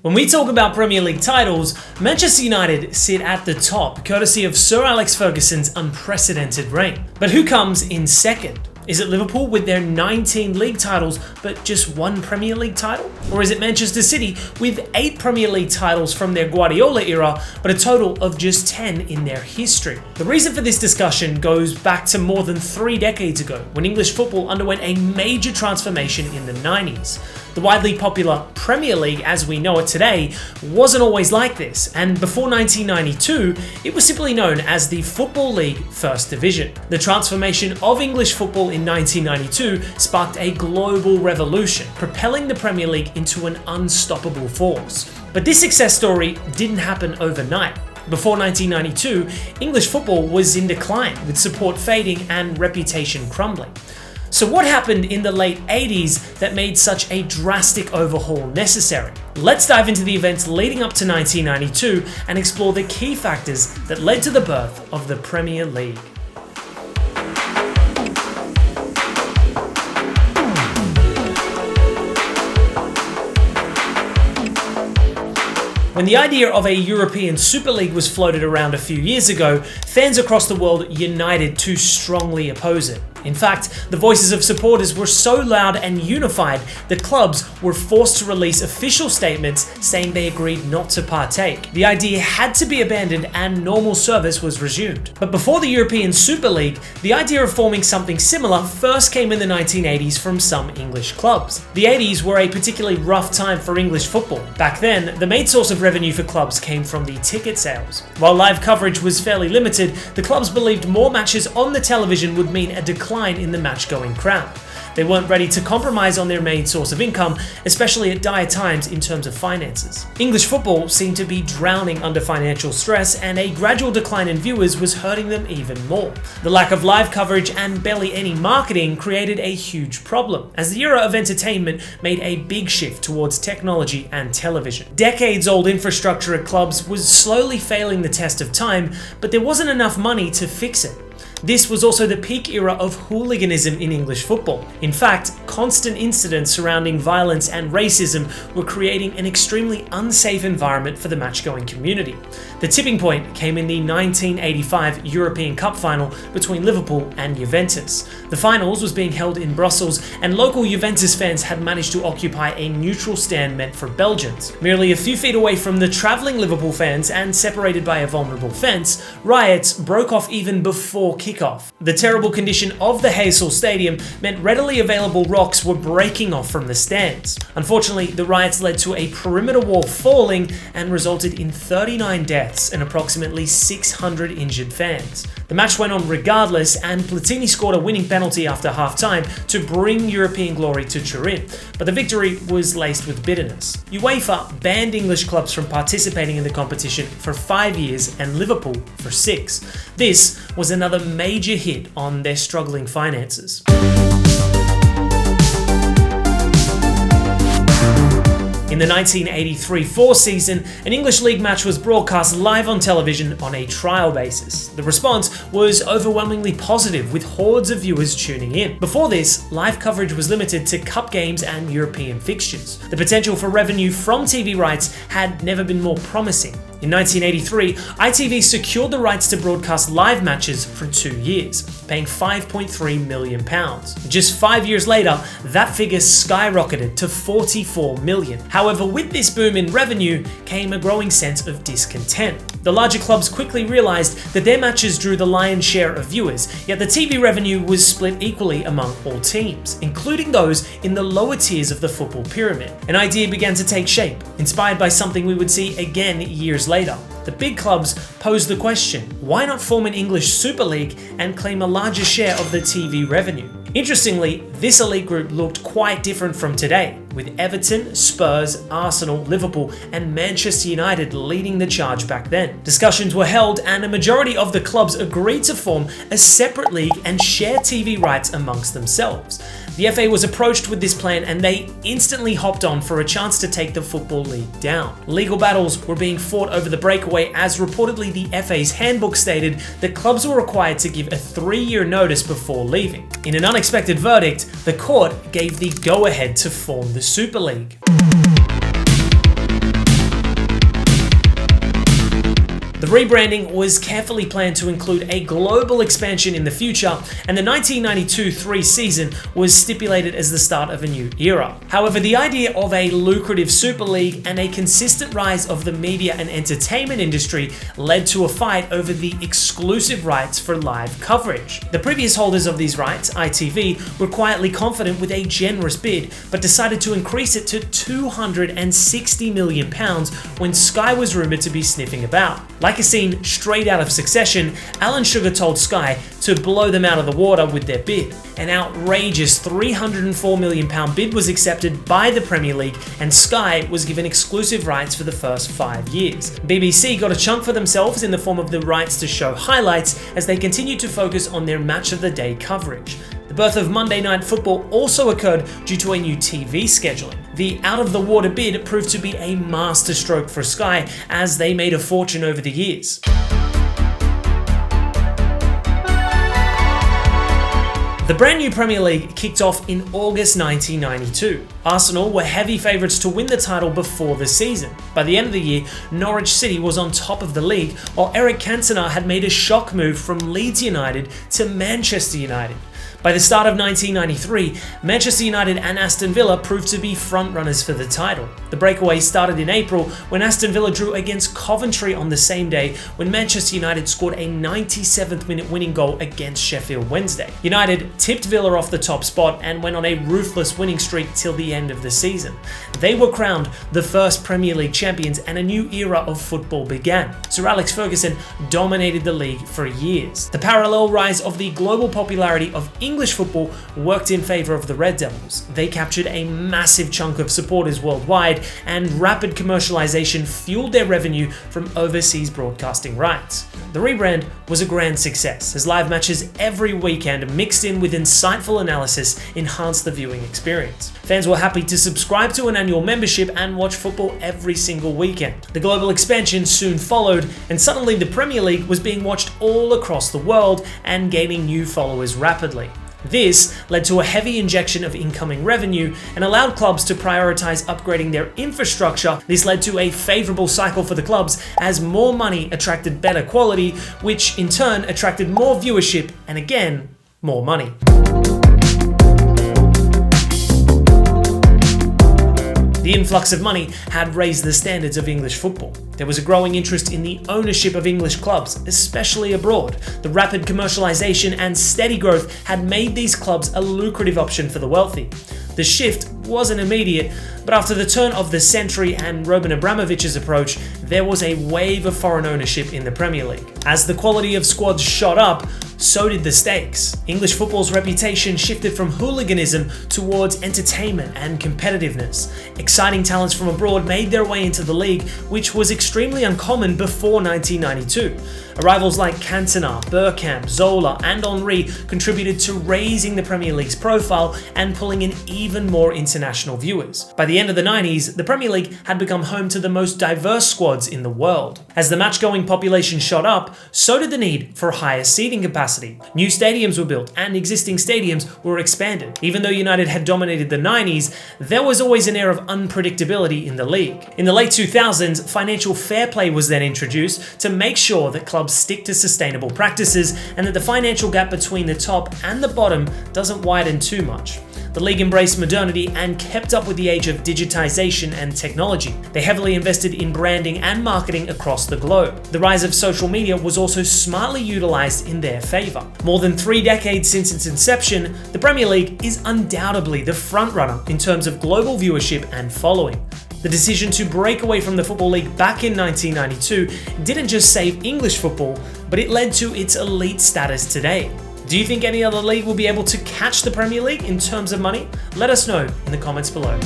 When we talk about Premier League titles, Manchester United sit at the top, courtesy of Sir Alex Ferguson's unprecedented reign. But who comes in second? Is it Liverpool with their 19 league titles, but just one Premier League title? Or is it Manchester City with 8 Premier League titles from their Guardiola era, but a total of just 10 in their history? The reason for this discussion goes back to more than 3 decades ago, when English football underwent a major transformation in the 90s. The widely popular Premier League as we know it today wasn't always like this, and before 1992, it was simply known as the Football League First Division. The transformation of English football in 1992 sparked a global revolution, propelling the Premier League into an unstoppable force. But this success story didn't happen overnight. Before 1992, English football was in decline, with support fading and reputation crumbling. So what happened in the late 80s that made such a drastic overhaul necessary? Let's dive into the events leading up to 1992 and explore the key factors that led to the birth of the Premier League. When the idea of a European Super League was floated around a few years ago, fans across the world united to strongly oppose it. In fact, the voices of supporters were so loud and unified that clubs were forced to release official statements saying they agreed not to partake. The idea had to be abandoned and normal service was resumed. But before the European Super League, the idea of forming something similar first came in the 1980s from some English clubs. The 80s were a particularly rough time for English football. Back then, the main source of revenue for clubs came from the ticket sales. While live coverage was fairly limited, the clubs believed more matches on the television would mean a decline in the match-going crowd. They weren't ready to compromise on their main source of income, especially at dire times in terms of finances. English football seemed to be drowning under financial stress, and a gradual decline in viewers was hurting them even more. The lack of live coverage and barely any marketing created a huge problem, as the era of entertainment made a big shift towards technology and television. Decades-old infrastructure at clubs was slowly failing the test of time, but there wasn't enough money to fix it. This was also the peak era of hooliganism in English football. In fact, constant incidents surrounding violence and racism were creating an extremely unsafe environment for the match-going community. The tipping point came in the 1985 European Cup final between Liverpool and Juventus. The finals was being held in Brussels, and local Juventus fans had managed to occupy a neutral stand meant for Belgians. Merely a few feet away from the travelling Liverpool fans and separated by a vulnerable fence, riots broke off even before kickoff. The terrible condition of the Heysel Stadium meant readily available rocks were breaking off from the stands. Unfortunately, the riots led to a perimeter wall falling and resulted in 39 deaths and approximately 600 injured fans. The match went on regardless, and Platini scored a winning penalty after half-time to bring European glory to Turin, but the victory was laced with bitterness. UEFA banned English clubs from participating in the competition for 5 years and Liverpool for 6. This was another major hit on their struggling finances. In the 1983-4 season, an English league match was broadcast live on television on a trial basis. The response was overwhelmingly positive, with hordes of viewers tuning in. Before this, live coverage was limited to cup games and European fixtures. The potential for revenue from TV rights had never been more promising. In 1983, ITV secured the rights to broadcast live matches for 2 years, paying £5.3 million. Just 5 years later, that figure skyrocketed to £44 million. However, with this boom in revenue came a growing sense of discontent. The larger clubs quickly realised that their matches drew the lion's share of viewers, yet the TV revenue was split equally among all teams, including those in the lower tiers of the football pyramid. An idea began to take shape, inspired by something we would see again years later. The big clubs posed the question, why not form an English Super League and claim a larger share of the TV revenue? Interestingly, this elite group looked quite different from today, with Everton, Spurs, Arsenal, Liverpool, and Manchester United leading the charge back then. Discussions were held, and a majority of the clubs agreed to form a separate league and share TV rights amongst themselves. The FA was approached with this plan, and they instantly hopped on for a chance to take the Football League down. Legal battles were being fought over the breakaway, as reportedly the FA's handbook stated that clubs were required to give a 3-year notice before leaving. In an unexpected verdict, the court gave the go-ahead to form the Super League. The rebranding was carefully planned to include a global expansion in the future, and the 1992-3 season was stipulated as the start of a new era. However, the idea of a lucrative Super League and a consistent rise of the media and entertainment industry led to a fight over the exclusive rights for live coverage. The previous holders of these rights, ITV, were quietly confident with a generous bid, but decided to increase it to £260 million when Sky was rumoured to be sniffing about. Like a scene straight out of Succession, Alan Sugar told Sky to blow them out of the water with their bid. An outrageous £304 million bid was accepted by the Premier League, and Sky was given exclusive rights for the first 5 years. BBC got a chunk for themselves in the form of the rights to show highlights as they continued to focus on their match of the day coverage. The birth of Monday Night Football also occurred due to a new TV scheduling. The out-of-the-water bid proved to be a masterstroke for Sky, as they made a fortune over the years. The brand new Premier League kicked off in August 1992. Arsenal were heavy favourites to win the title before the season. By the end of the year, Norwich City was on top of the league, while Eric Cantona had made a shock move from Leeds United to Manchester United. By the start of 1993, Manchester United and Aston Villa proved to be frontrunners for the title. The breakaway started in April when Aston Villa drew against Coventry on the same day when Manchester United scored a 97th minute winning goal against Sheffield Wednesday. United tipped Villa off the top spot and went on a ruthless winning streak till the end of the season. They were crowned the first Premier League champions and a new era of football began. Sir Alex Ferguson dominated the league for years. The parallel rise of the global popularity of English football worked in favour of the Red Devils. They captured a massive chunk of supporters worldwide, and rapid commercialisation fueled their revenue from overseas broadcasting rights. The rebrand was a grand success, as live matches every weekend mixed in with insightful analysis enhanced the viewing experience. Fans were happy to subscribe to an annual membership and watch football every single weekend. The global expansion soon followed, and suddenly the Premier League was being watched all across the world and gaining new followers rapidly. This led to a heavy injection of incoming revenue and allowed clubs to prioritise upgrading their infrastructure. This led to a favourable cycle for the clubs, as more money attracted better quality, which in turn attracted more viewership and again, more money. The influx of money had raised the standards of English football. There was a growing interest in the ownership of English clubs, especially abroad. The rapid commercialisation and steady growth had made these clubs a lucrative option for the wealthy. The shift wasn't immediate, but after the turn of the century and Roman Abramovich's approach, there was a wave of foreign ownership in the Premier League. As the quality of squads shot up, so did the stakes. English football's reputation shifted from hooliganism towards entertainment and competitiveness. Exciting talents from abroad made their way into the league, which was extremely uncommon before 1992. Arrivals like Cantona, Bergkamp, Zola and Henry contributed to raising the Premier League's profile and pulling in even more international viewers. By the end of the 90s, the Premier League had become home to the most diverse squads in the world. As the match-going population shot up, so did the need for higher seating capacity. New stadiums were built and existing stadiums were expanded. Even though United had dominated the 90s, there was always an air of unpredictability in the league. In the late 2000s, financial fair play was then introduced to make sure that clubs stick to sustainable practices and that the financial gap between the top and the bottom doesn't widen too much. The league embraced modernity and kept up with the age of digitization and technology. They heavily invested in branding and marketing across the globe. The rise of social media was also smartly utilized in their favor. More than 3 decades since its inception, the Premier League is undoubtedly the frontrunner in terms of global viewership and following. The decision to break away from the Football League back in 1992 didn't just save English football, but it led to its elite status today. Do you think any other league will be able to catch the Premier League in terms of money? Let us know in the comments below.